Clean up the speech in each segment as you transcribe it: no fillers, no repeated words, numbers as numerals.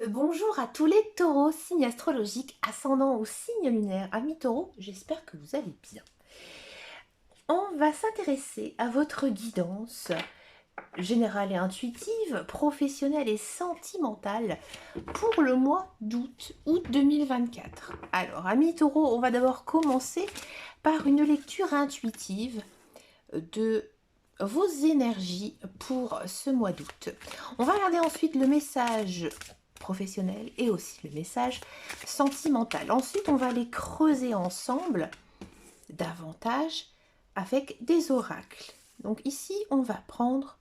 Bonjour à tous les taureaux, signes astrologiques, ascendant ou signe lunaire. Amis taureaux, j'espère que vous allez bien. On va s'intéresser à votre guidance générale et intuitive, professionnelle et sentimentale pour le mois août 2024. Alors, amis taureaux, on va d'abord commencer par une lecture intuitive de vos énergies pour ce mois d'août. On va regarder ensuite le message professionnel et aussi le message sentimental. Ensuite, on va les creuser ensemble davantage avec des oracles. Donc ici, on va prendre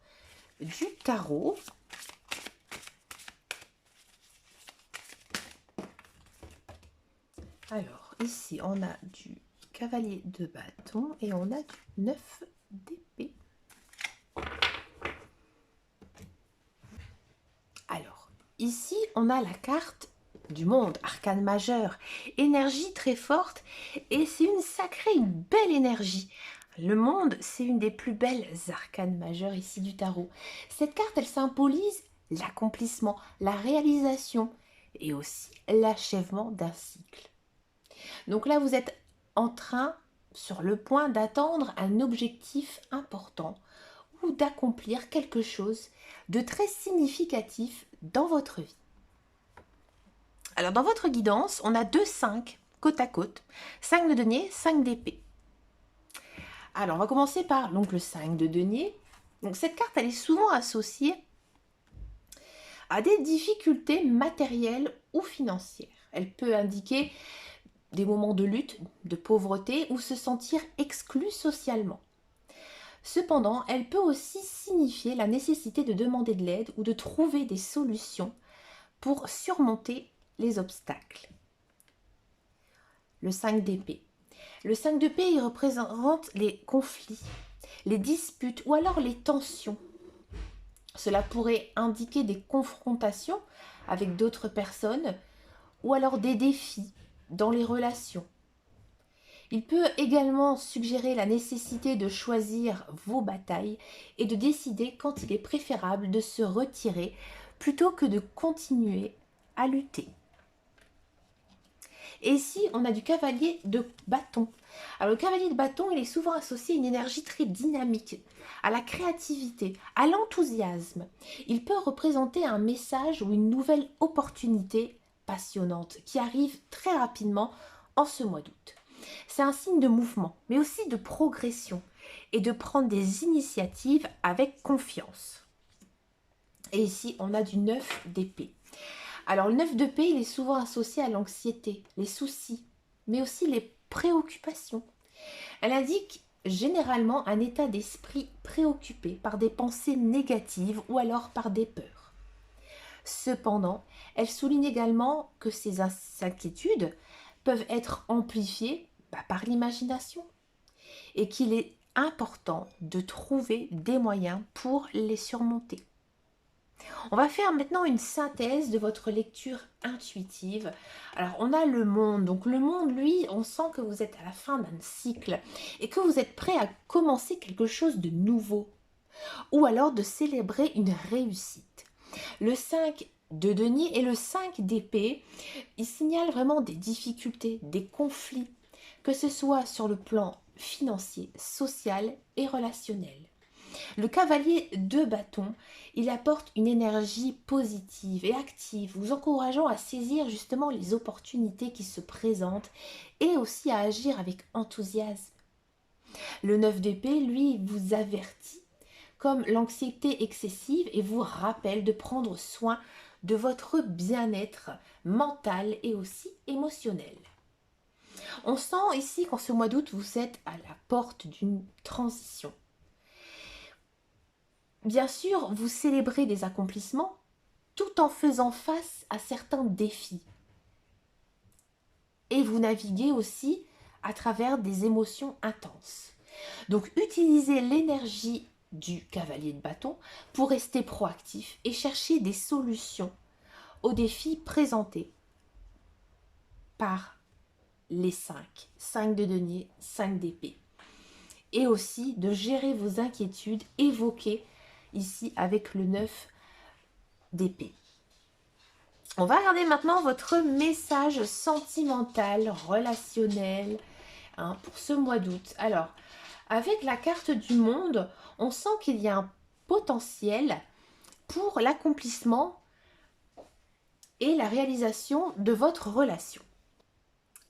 du tarot. Alors, ici, on a du cavalier de bâton et on a du 9 d'épée. Alors, ici, on a la carte du monde, arcane majeur, énergie très forte, et c'est une sacrée, une belle énergie. Le monde, c'est une des plus belles arcanes majeures ici du tarot. Cette carte, elle symbolise l'accomplissement, la réalisation, et aussi l'achèvement d'un cycle. Donc là, vous êtes en train, sur le point d'attendre un objectif important ou d'accomplir quelque chose de très significatif dans votre vie. Alors dans votre guidance, on a deux 5 côte à côte, 5 de denier, 5 d'épée. Alors on va commencer par donc, le 5 de denier. Donc cette carte, elle est souvent associée à des difficultés matérielles ou financières. Elle peut indiquer des moments de lutte, de pauvreté ou se sentir exclu socialement. Cependant, elle peut aussi signifier la nécessité de demander de l'aide ou de trouver des solutions pour surmonter les obstacles. Le 5 d'épée. Le 5 d'épée, il représente les conflits, les disputes ou alors les tensions. Cela pourrait indiquer des confrontations avec d'autres personnes ou alors des défis dans les relations. Il peut également suggérer la nécessité de choisir vos batailles et de décider quand il est préférable de se retirer plutôt que de continuer à lutter. Et ici, on a du cavalier de bâton. Alors, le cavalier de bâton, il est souvent associé à une énergie très dynamique, à la créativité, à l'enthousiasme. Il peut représenter un message ou une nouvelle opportunité passionnante qui arrive très rapidement en ce mois d'août. C'est un signe de mouvement, mais aussi de progression et de prendre des initiatives avec confiance. Et ici, on a du 9 d'épée. Alors, le 9 d'épée, il est souvent associé à l'anxiété, les soucis, mais aussi les préoccupations. Elle indique généralement un état d'esprit préoccupé par des pensées négatives ou alors par des peurs. Cependant, elle souligne également que ces inquiétudes peuvent être amplifiées par l'imagination et qu'il est important de trouver des moyens pour les surmonter. On va faire maintenant une synthèse de votre lecture intuitive. Alors, on a le monde. Donc, le monde, lui, on sent que vous êtes à la fin d'un cycle et que vous êtes prêt à commencer quelque chose de nouveau ou alors de célébrer une réussite. Le 5 de denier et le 5 d'épée, ils signalent vraiment des difficultés, des conflits, que ce soit sur le plan financier, social et relationnel. Le cavalier de bâton, il apporte une énergie positive et active, vous encourageant à saisir justement les opportunités qui se présentent et aussi à agir avec enthousiasme. Le 9 d'épée, lui, vous avertit comme l'anxiété excessive et vous rappelle de prendre soin de votre bien-être mental et aussi émotionnel. On sent ici qu'en ce mois d'août, vous êtes à la porte d'une transition. Bien sûr, vous célébrez des accomplissements tout en faisant face à certains défis. Et vous naviguez aussi à travers des émotions intenses. Donc utilisez l'énergie du cavalier de bâton pour rester proactif et chercher des solutions aux défis présentés par les 5 de denier, 5 d'épée. Et aussi de gérer vos inquiétudes évoquées ici avec le 9 d'épée. On va regarder maintenant votre message sentimental, relationnel, hein, pour ce mois d'août. Alors, avec la carte du monde, on sent qu'il y a un potentiel pour l'accomplissement et la réalisation de votre relation.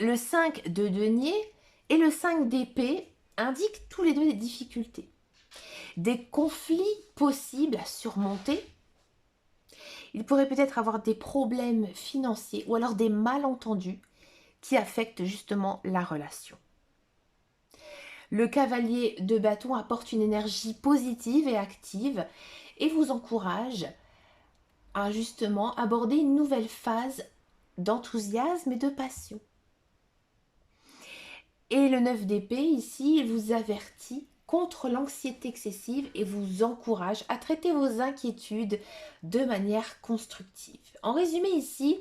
Le 5 de denier et le 5 d'épée indiquent tous les deux des difficultés, des conflits possibles à surmonter. Il pourrait peut-être avoir des problèmes financiers ou alors des malentendus qui affectent justement la relation. Le cavalier de bâton apporte une énergie positive et active et vous encourage à justement aborder une nouvelle phase d'enthousiasme et de passion. Et le 9 d'épée, ici, il vous avertit contre l'anxiété excessive et vous encourage à traiter vos inquiétudes de manière constructive. En résumé ici,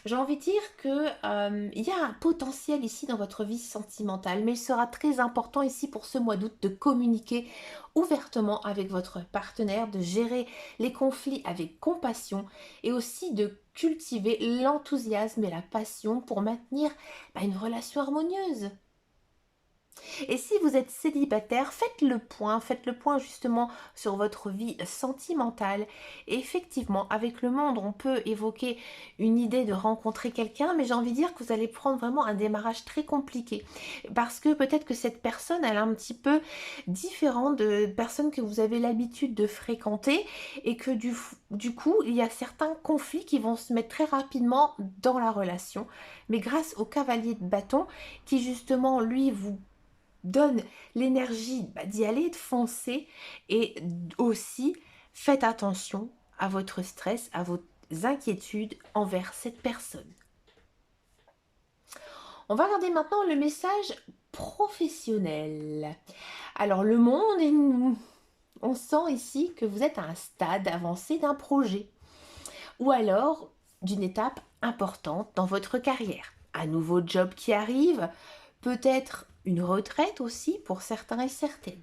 j'ai envie de dire que il y a un potentiel ici dans votre vie sentimentale, mais il sera très important ici pour ce mois d'août de communiquer ouvertement avec votre partenaire, de gérer les conflits avec compassion et aussi de cultiver l'enthousiasme et la passion pour maintenir une relation harmonieuse. Et si vous êtes célibataire, faites le point justement sur votre vie sentimentale. Et effectivement, avec le monde, on peut évoquer une idée de rencontrer quelqu'un, mais j'ai envie de dire que vous allez prendre vraiment un démarrage très compliqué. Parce que peut-être que cette personne, elle est un petit peu différente de personnes que vous avez l'habitude de fréquenter et que du coup, il y a certains conflits qui vont se mettre très rapidement dans la relation. Mais grâce au cavalier de bâton, qui justement, lui, vous donne l'énergie d'y aller, de foncer, et aussi faites attention à votre stress, à vos inquiétudes envers cette personne. On va regarder maintenant le message professionnel. Alors le monde, on sent ici que vous êtes à un stade avancé d'un projet ou alors d'une étape importante dans votre carrière. Un nouveau job qui arrive, peut-être une retraite aussi pour certains et certaines.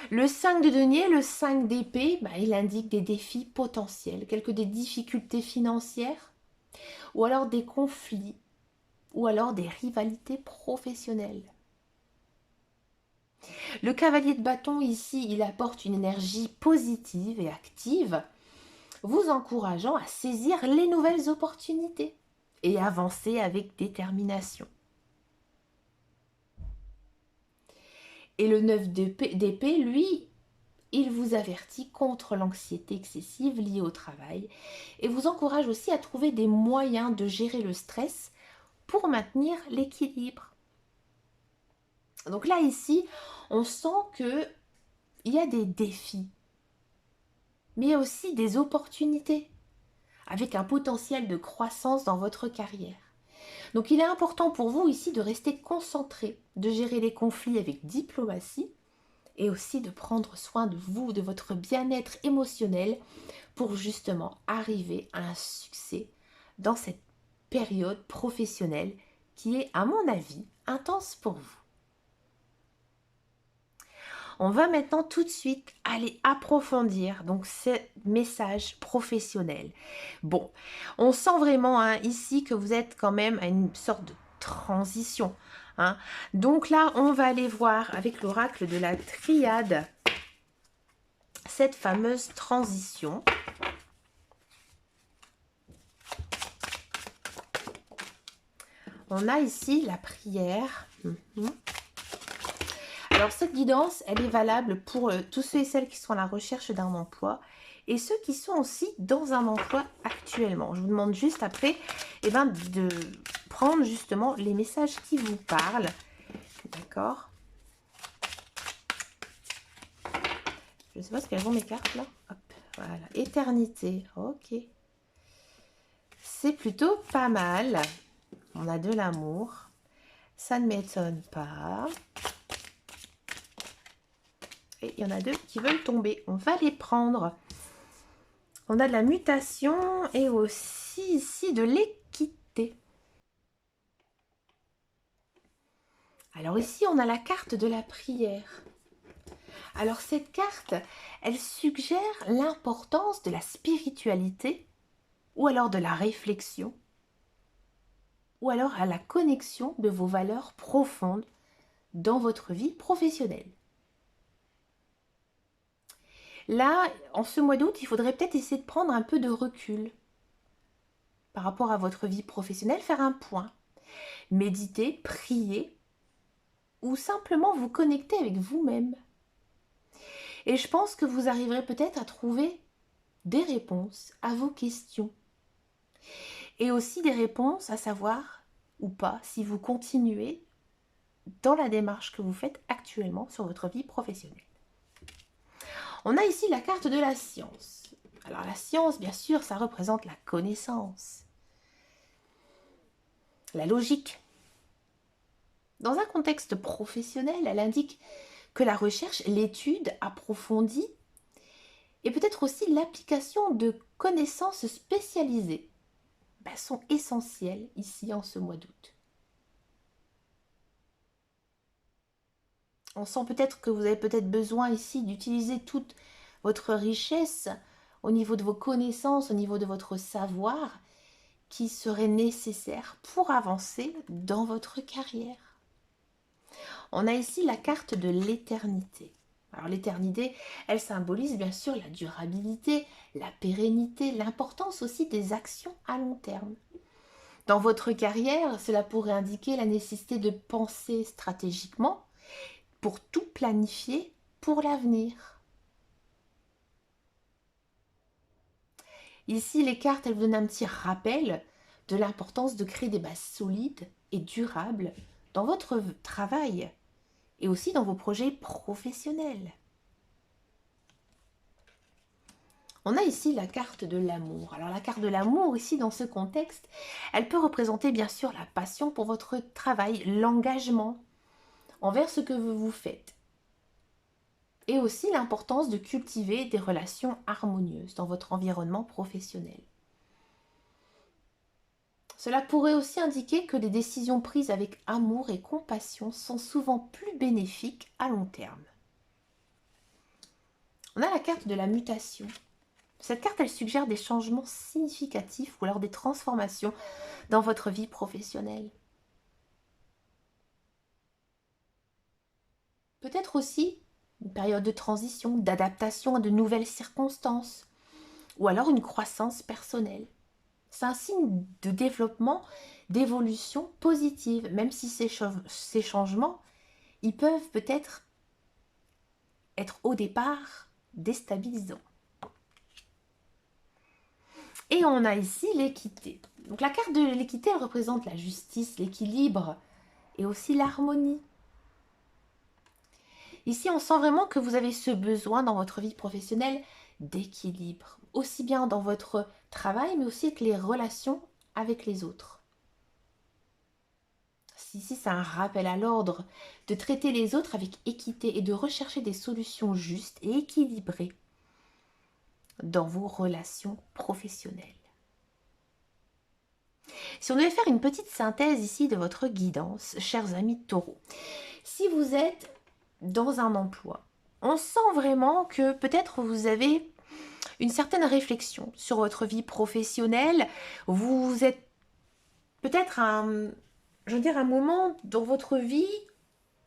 Le 5 de denier, le 5 d'épée, il indique des défis potentiels, quelques des difficultés financières, ou alors des conflits, ou alors des rivalités professionnelles. Le cavalier de bâton ici, il apporte une énergie positive et active, vous encourageant à saisir les nouvelles opportunités et avancer avec détermination. Et le 9 d'épée, lui, il vous avertit contre l'anxiété excessive liée au travail et vous encourage aussi à trouver des moyens de gérer le stress pour maintenir l'équilibre. Donc là, ici, on sent qu'il y a des défis, mais il y a aussi des opportunités avec un potentiel de croissance dans votre carrière. Donc il est important pour vous ici de rester concentré, de gérer les conflits avec diplomatie et aussi de prendre soin de vous, de votre bien-être émotionnel pour justement arriver à un succès dans cette période professionnelle qui est, à mon avis, intense pour vous. On va maintenant tout de suite aller approfondir donc ce message professionnel. Bon, on sent vraiment ici que vous êtes quand même à une sorte de transition. Donc là, on va aller voir avec l'oracle de la triade cette fameuse transition. On a ici la prière. Alors cette guidance, elle est valable pour tous ceux et celles qui sont à la recherche d'un emploi et ceux qui sont aussi dans un emploi actuellement. Je vous demande juste après de prendre justement les messages qui vous parlent. D'accord? Je ne sais pas ce qu'elles vont mes cartes là. Hop, voilà. Éternité. Ok. C'est plutôt pas mal. On a de l'amour. Ça ne m'étonne pas. Et il y en a deux qui veulent tomber. On va les prendre. On a de la mutation et aussi ici de l'équité. Alors ici, on a la carte de la prière. Alors cette carte, elle suggère l'importance de la spiritualité ou alors de la réflexion, ou alors à la connexion de vos valeurs profondes dans votre vie professionnelle. Là, en ce mois d'août, il faudrait peut-être essayer de prendre un peu de recul par rapport à votre vie professionnelle, faire un point, méditer, prier, ou simplement vous connecter avec vous-même. Et je pense que vous arriverez peut-être à trouver des réponses à vos questions. Et aussi des réponses à savoir ou pas si vous continuez dans la démarche que vous faites actuellement sur votre vie professionnelle. On a ici la carte de la science. Alors la science, bien sûr, ça représente la connaissance, la logique. Dans un contexte professionnel, elle indique que la recherche, l'étude approfondie et peut-être aussi l'application de connaissances spécialisées sont essentielles ici en ce mois d'août. On sent peut-être que vous avez peut-être besoin ici d'utiliser toute votre richesse au niveau de vos connaissances, au niveau de votre savoir qui serait nécessaire pour avancer dans votre carrière. On a ici la carte de l'éternité. Alors l'éternité, elle symbolise bien sûr la durabilité, la pérennité, l'importance aussi des actions à long terme. Dans votre carrière, cela pourrait indiquer la nécessité de penser stratégiquement pour tout planifier pour l'avenir. Ici, les cartes, elles vous donnent un petit rappel de l'importance de créer des bases solides et durables dans votre travail et aussi dans vos projets professionnels. On a ici la carte de l'amour. Alors la carte de l'amour, ici dans ce contexte, elle peut représenter bien sûr la passion pour votre travail, l'engagement envers ce que vous faites. Et aussi l'importance de cultiver des relations harmonieuses dans votre environnement professionnel. Cela pourrait aussi indiquer que les décisions prises avec amour et compassion sont souvent plus bénéfiques à long terme. On a la carte de la mutation. Cette carte, elle suggère des changements significatifs ou alors des transformations dans votre vie professionnelle. Peut-être aussi une période de transition, d'adaptation à de nouvelles circonstances, ou alors une croissance personnelle. C'est un signe de développement, d'évolution positive, même si ces changements, ils peuvent peut-être être au départ déstabilisants. Et on a ici l'équité. Donc la carte de l'équité, elle représente la justice, l'équilibre et aussi l'harmonie. Ici, on sent vraiment que vous avez ce besoin dans votre vie professionnelle d'équilibre, aussi bien dans votre travail, mais aussi avec les relations avec les autres. Ici, c'est un rappel à l'ordre de traiter les autres avec équité et de rechercher des solutions justes et équilibrées dans vos relations professionnelles. Si on devait faire une petite synthèse ici de votre guidance, chers amis Taureau, si vous êtes dans un emploi, on sent vraiment que peut-être vous avez une certaine réflexion sur votre vie professionnelle. Vous êtes peut-être un moment dans votre vie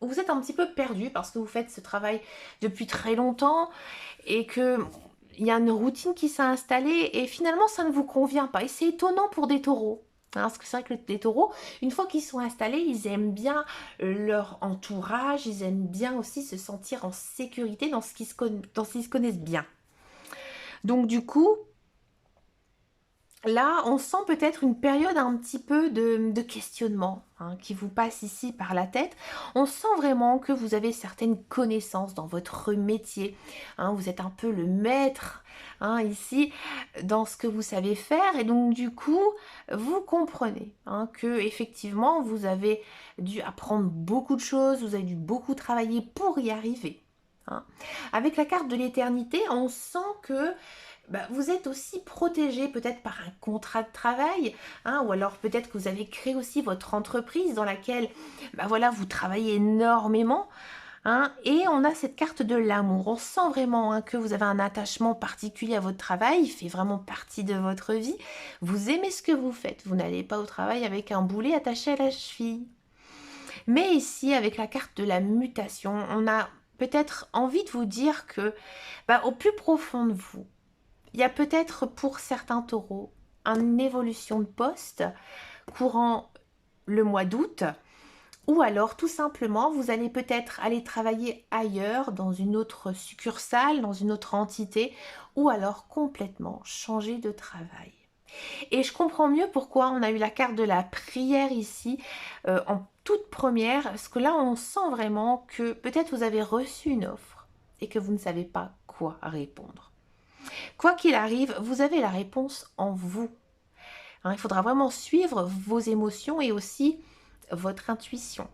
où vous êtes un petit peu perdu parce que vous faites ce travail depuis très longtemps et que il y a une routine qui s'est installée et finalement ça ne vous convient pas. Et c'est étonnant pour des taureaux. Parce que c'est vrai que les taureaux, une fois qu'ils sont installés, ils aiment bien leur entourage, ils aiment bien aussi se sentir en sécurité dans ce qu'ils se connaissent bien. Donc du coup, là, on sent peut-être une période un petit peu de questionnement qui vous passe ici par la tête. On sent vraiment que vous avez certaines connaissances dans votre métier. Vous êtes un peu le maître ici dans ce que vous savez faire. Et donc du coup, vous comprenez que effectivement, vous avez dû apprendre beaucoup de choses, vous avez dû beaucoup travailler pour y arriver. Avec la carte de l'éternité, on sent que vous êtes aussi protégé peut-être par un contrat de travail, ou alors peut-être que vous avez créé aussi votre entreprise dans laquelle vous travaillez énormément. hein. Et on a cette carte de l'amour. On sent vraiment hein, que vous avez un attachement particulier à votre travail. Il fait vraiment partie de votre vie. Vous aimez ce que vous faites. Vous n'allez pas au travail avec un boulet attaché à la cheville. Mais ici, avec la carte de la mutation, on a peut-être envie de vous dire que, au plus profond de vous, il y a peut-être pour certains taureaux une évolution de poste courant le mois d'août, ou alors tout simplement vous allez peut-être aller travailler ailleurs, dans une autre succursale, dans une autre entité, ou alors complètement changer de travail. Et je comprends mieux pourquoi on a eu la carte de la prière ici en toute première, parce que là on sent vraiment que peut-être vous avez reçu une offre et que vous ne savez pas quoi répondre. Quoi qu'il arrive, vous avez la réponse en vous. Hein, il faudra vraiment suivre vos émotions et aussi votre intuition.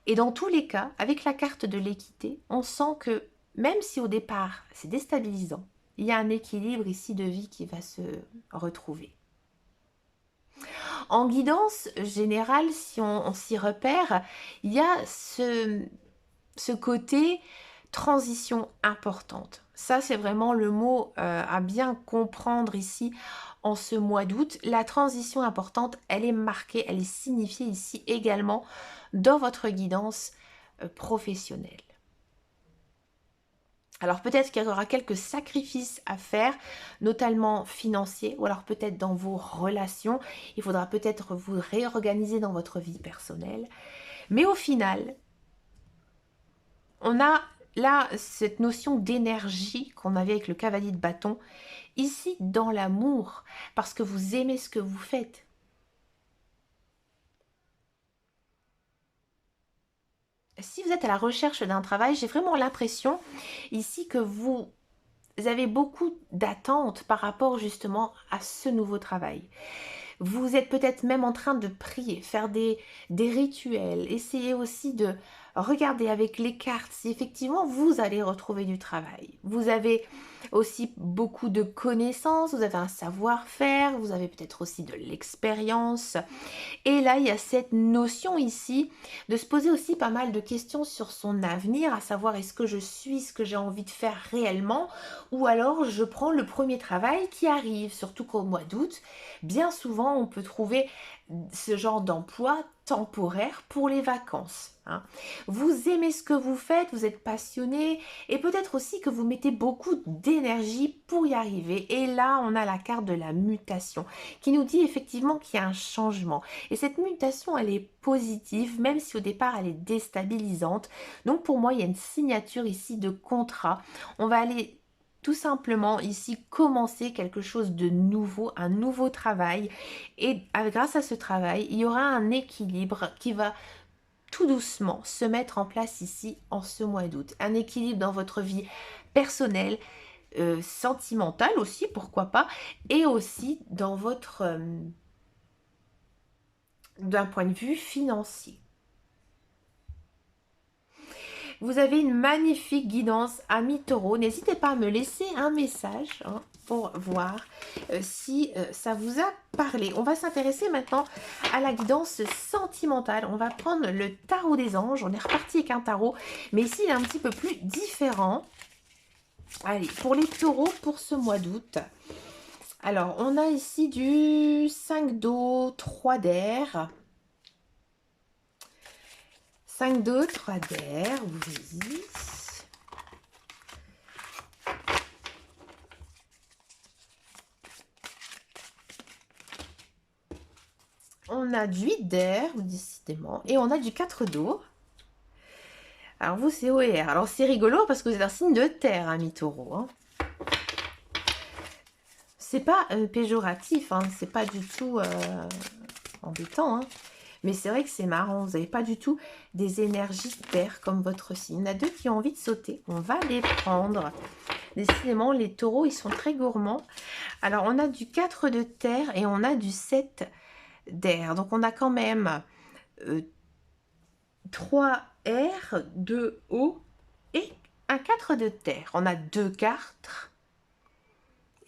Et dans tous les cas, avec la carte de l'équité, on sent que même si au départ c'est déstabilisant, il y a un équilibre ici de vie qui va se retrouver. En guidance générale, si on s'y repère, il y a ce côté transition importante. Ça, c'est vraiment le mot à bien comprendre ici en ce mois d'août. La transition importante, elle est marquée, elle est signifiée ici également dans votre guidance professionnelle. Alors peut-être qu'il y aura quelques sacrifices à faire, notamment financiers, ou alors peut-être dans vos relations. Il faudra peut-être vous réorganiser dans votre vie personnelle. Mais au final, on a là cette notion d'énergie qu'on avait avec le cavalier de bâton, ici dans l'amour, parce que vous aimez ce que vous faites. Si vous êtes à la recherche d'un travail, j'ai vraiment l'impression ici que vous avez beaucoup d'attentes par rapport justement à ce nouveau travail. Vous êtes peut-être même en train de prier, faire des rituels, essayer aussi de regarder avec les cartes si effectivement vous allez retrouver du travail. Vous avez aussi beaucoup de connaissances, vous avez un savoir-faire, vous avez peut-être aussi de l'expérience. Et là, il y a cette notion ici de se poser aussi pas mal de questions sur son avenir, à savoir est-ce que je suis ce que j'ai envie de faire réellement, ou alors je prends le premier travail qui arrive, surtout qu'au mois d'août, bien souvent on peut trouver ce genre d'emploi temporaire pour les vacances. Hein. Vous aimez ce que vous faites, vous êtes passionné et peut-être aussi que vous mettez beaucoup d'énergie pour y arriver. Et là, on a la carte de la mutation qui nous dit effectivement qu'il y a un changement. Et cette mutation, elle est positive, même si au départ, elle est déstabilisante. Donc pour moi, il y a une signature ici de contrat. On va aller tout simplement ici commencer quelque chose de nouveau, un nouveau travail. Et grâce à ce travail, il y aura un équilibre qui va tout doucement se mettre en place ici en ce mois d'août. Un équilibre dans votre vie personnelle, sentimentale aussi, pourquoi pas, et aussi dans votre d'un point de vue financier. Vous avez une magnifique guidance, amis taureaux. N'hésitez pas à me laisser un message hein, pour voir si ça vous a parlé. On va s'intéresser maintenant à la guidance sentimentale. On va prendre le tarot des anges. On est reparti avec un tarot, mais ici il est un petit peu plus différent. Allez, pour les taureaux, pour ce mois d'août. Alors, on a ici du 5 d'eau, 3 d'air. 5 d'eau, 3 d'air, oui. On a du 8 d'air, décidément. Et on a du 4 d'eau. Alors vous, c'est OR. Alors c'est rigolo parce que vous êtes un signe de terre, amis taureaux. Hein. C'est pas péjoratif, hein. C'est pas du tout embêtant. Hein. Mais c'est vrai que c'est marrant, vous n'avez pas du tout des énergies de terre comme votre signe. Il y en a deux qui ont envie de sauter. On va les prendre. Décidément, les taureaux, ils sont très gourmands. Alors, on a du 4 de terre et on a du 7 d'air. Donc, on a quand même 3 air, 2 eau et un 4 de terre. On a 2 cartes.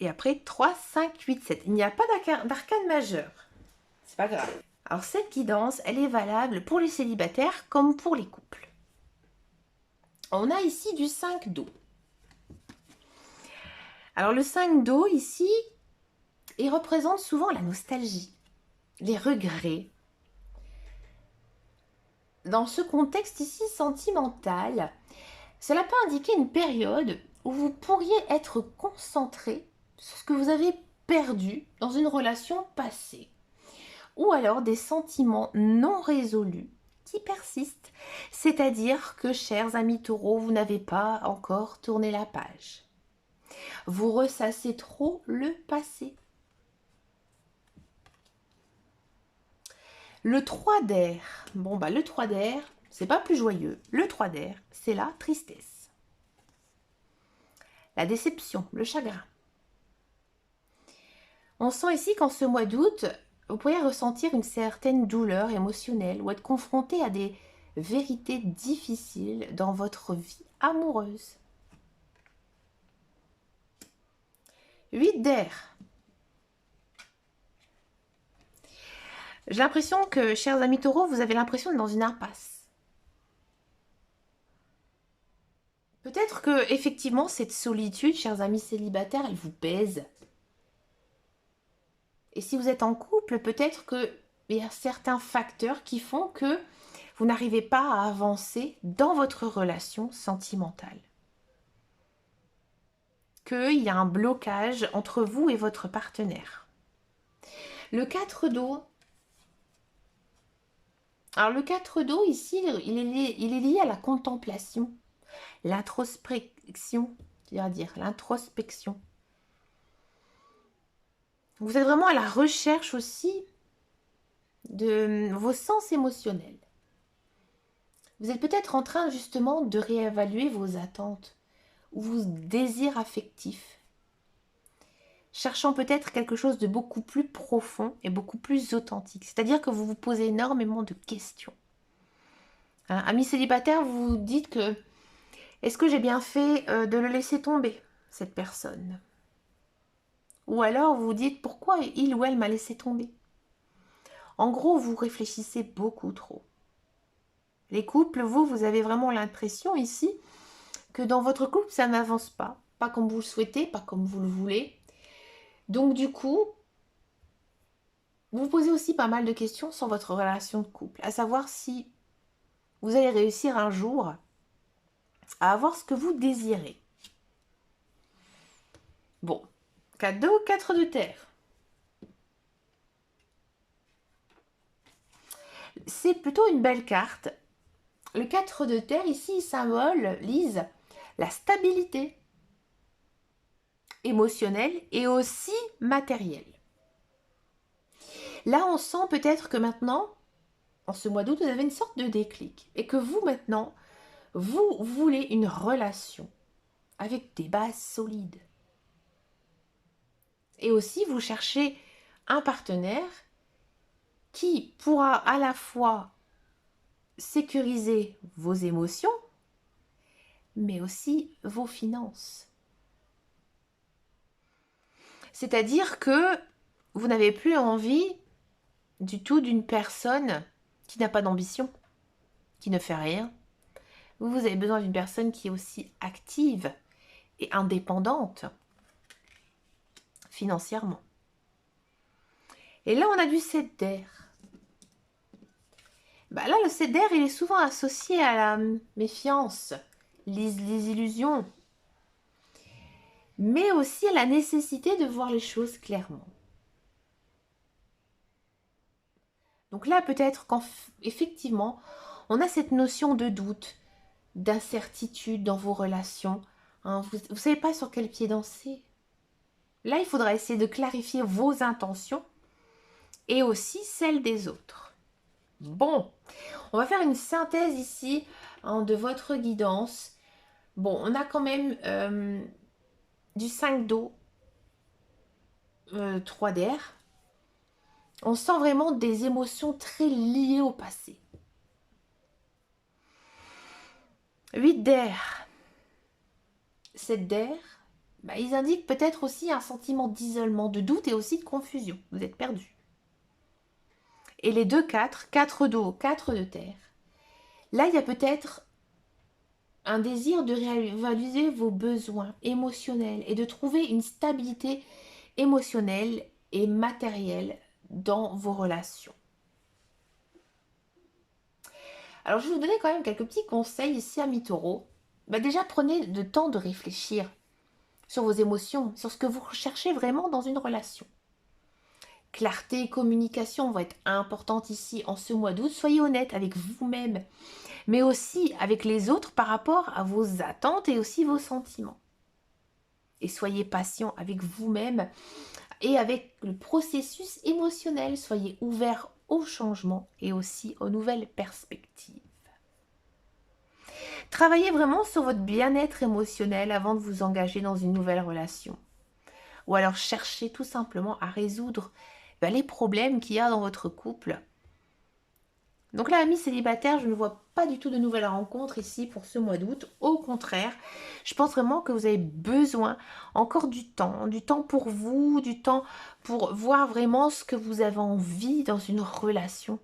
Et après, 3, 5, 8, 7. Il n'y a pas d'arcane majeur. C'est pas grave. Alors cette guidance, elle est valable pour les célibataires comme pour les couples. On a ici du 5 d'eau. Alors le 5 d'eau ici, il représente souvent la nostalgie, les regrets. Dans ce contexte ici sentimental, cela peut indiquer une période où vous pourriez être concentré sur ce que vous avez perdu dans une relation passée. Ou alors des sentiments non résolus qui persistent. C'est-à-dire que, chers amis taureaux, vous n'avez pas encore tourné la page. Vous ressassez trop le passé. Le 3 d'air. Bon, le 3 d'air, c'est pas plus joyeux. Le 3 d'air, c'est la tristesse. La déception, le chagrin. On sent ici qu'en ce mois d'août, vous pourriez ressentir une certaine douleur émotionnelle ou être confronté à des vérités difficiles dans votre vie amoureuse. 8 d'air. J'ai l'impression que, chers amis taureaux, vous avez l'impression d'être dans une impasse. Peut-être que, effectivement, cette solitude, chers amis célibataires, elle vous pèse. Et si vous êtes en couple, peut-être qu'il y a certains facteurs qui font que vous n'arrivez pas à avancer dans votre relation sentimentale. Qu'il y a un blocage entre vous et votre partenaire. Le 4 d'eau. Alors le 4 d'eau ici, il est lié à la contemplation, l'introspection, c'est-à-dire l'introspection. Vous êtes vraiment à la recherche aussi de vos sens émotionnels. Vous êtes peut-être en train justement de réévaluer vos attentes ou vos désirs affectifs, cherchant peut-être quelque chose de beaucoup plus profond et beaucoup plus authentique. C'est-à-dire que vous vous posez énormément de questions. Amis célibataires, vous vous dites que est-ce que j'ai bien fait de le laisser tomber, cette personne? Ou alors vous vous dites pourquoi il ou elle m'a laissé tomber? En gros, vous réfléchissez beaucoup trop. Les couples, vous avez vraiment l'impression ici que dans votre couple, ça n'avance pas. Pas comme vous le souhaitez, pas comme vous le voulez. Donc du coup, vous vous posez aussi pas mal de questions sur votre relation de couple. À savoir si vous allez réussir un jour à avoir ce que vous désirez. Bon, 4 d'eau, 4 de terre. C'est plutôt une belle carte. Le 4 de terre, ici, symbolise la stabilité émotionnelle et aussi matérielle. Là, on sent peut-être que maintenant, en ce mois d'août, vous avez une sorte de déclic. Et que vous, maintenant, vous voulez une relation avec des bases solides. Et aussi, vous cherchez un partenaire qui pourra à la fois sécuriser vos émotions, mais aussi vos finances. C'est-à-dire que vous n'avez plus envie du tout d'une personne qui n'a pas d'ambition, qui ne fait rien. Vous avez besoin d'une personne qui est aussi active et indépendante financièrement. Et là, on a du 7 d'air. Là, le 7 d'air, il est souvent associé à la méfiance, les illusions, mais aussi à la nécessité de voir les choses clairement. Donc là, peut-être qu'effectivement, on a cette notion de doute, d'incertitude dans vos relations. Vous ne savez pas sur quel pied danser. Là, il faudra essayer de clarifier vos intentions et aussi celles des autres. Bon, on va faire une synthèse ici de votre guidance. Bon, on a quand même du 5 d'eau, 3 d'air. On sent vraiment des émotions très liées au passé. 8 d'air, 7 d'air, ils indiquent peut-être aussi un sentiment d'isolement, de doute et aussi de confusion. Vous êtes perdu. Et les 2 4, 4 d'eau, 4 de terre. Là, il y a peut-être un désir de réaliser vos besoins émotionnels et de trouver une stabilité émotionnelle et matérielle dans vos relations. Alors, je vais vous donner quand même quelques petits conseils ici, amis taureaux. Déjà, prenez le temps de réfléchir sur vos émotions, sur ce que vous recherchez vraiment dans une relation. Clarté et communication vont être importantes ici en ce mois d'août. Soyez honnête avec vous-même, mais aussi avec les autres par rapport à vos attentes et aussi vos sentiments. Et soyez patient avec vous-même et avec le processus émotionnel. Soyez ouvert au changement et aussi aux nouvelles perspectives. Travaillez vraiment sur votre bien-être émotionnel avant de vous engager dans une nouvelle relation. Ou alors cherchez tout simplement à résoudre les problèmes qu'il y a dans votre couple. Donc là, amis célibataires, je ne vois pas du tout de nouvelles rencontres ici pour ce mois d'août. Au contraire, je pense vraiment que vous avez besoin encore du temps pour vous, du temps pour voir vraiment ce que vous avez envie dans une relation.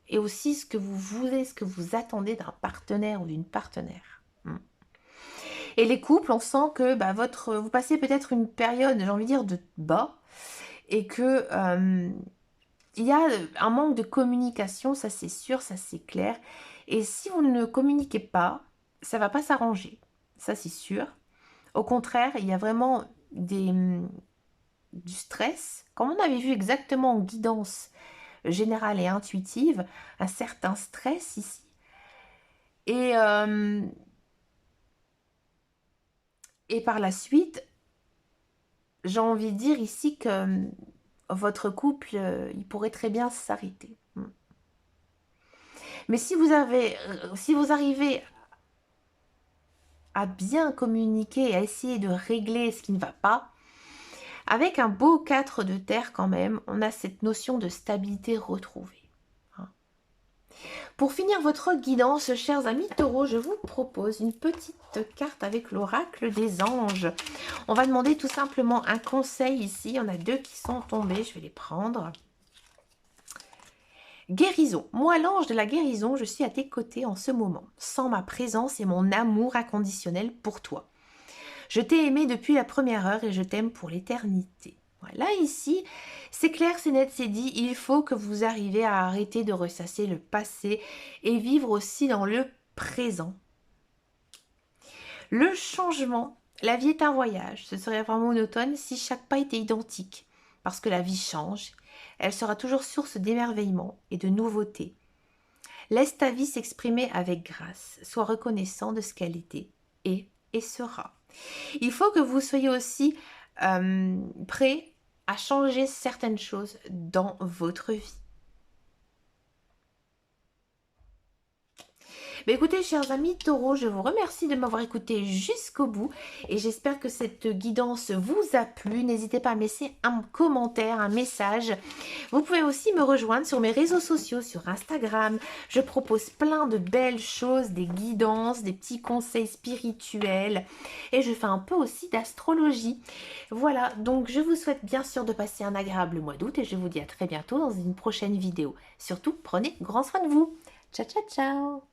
Et aussi ce que vous voulez, ce que vous attendez d'un partenaire ou d'une partenaire. Et les couples, on sent que vous passez peut-être une période, j'ai envie de dire, de bas, et que il y a un manque de communication, ça c'est sûr, ça c'est clair. Et si vous ne communiquez pas, ça va pas s'arranger, ça c'est sûr. Au contraire, il y a vraiment du stress, comme on avait vu exactement en guidance générale et intuitive, un certain stress ici. Et par la suite, j'ai envie de dire ici que votre couple, il pourrait très bien s'arrêter. Mais si vous arrivez à bien communiquer et à essayer de régler ce qui ne va pas, avec un beau 4 de terre quand même, on a cette notion de stabilité retrouvée. Pour finir votre guidance, chers amis taureaux, je vous propose une petite carte avec l'oracle des anges. On va demander tout simplement un conseil ici. Il y en a 2 qui sont tombés, je vais les prendre. Guérison. Moi, l'ange de la guérison, je suis à tes côtés en ce moment. Sens ma présence et mon amour inconditionnel pour toi. Je t'ai aimé depuis la première heure et je t'aime pour l'éternité. Voilà, ici, c'est clair, c'est net, c'est dit. Il faut que vous arriviez à arrêter de ressasser le passé et vivre aussi dans le présent. Le changement, la vie est un voyage. Ce serait vraiment monotone si chaque pas était identique. Parce que la vie change. Elle sera toujours source d'émerveillement et de nouveautés. Laisse ta vie s'exprimer avec grâce. Sois reconnaissant de ce qu'elle était et sera. Il faut que vous soyez aussi prêt à changer certaines choses dans votre vie. Écoutez, chers amis taureaux, je vous remercie de m'avoir écouté jusqu'au bout et j'espère que cette guidance vous a plu. N'hésitez pas à me laisser un commentaire, un message. Vous pouvez aussi me rejoindre sur mes réseaux sociaux, sur Instagram. Je propose plein de belles choses, des guidances, des petits conseils spirituels et je fais un peu aussi d'astrologie. Voilà, donc je vous souhaite bien sûr de passer un agréable mois d'août et je vous dis à très bientôt dans une prochaine vidéo. Surtout, prenez grand soin de vous. Ciao, ciao, ciao!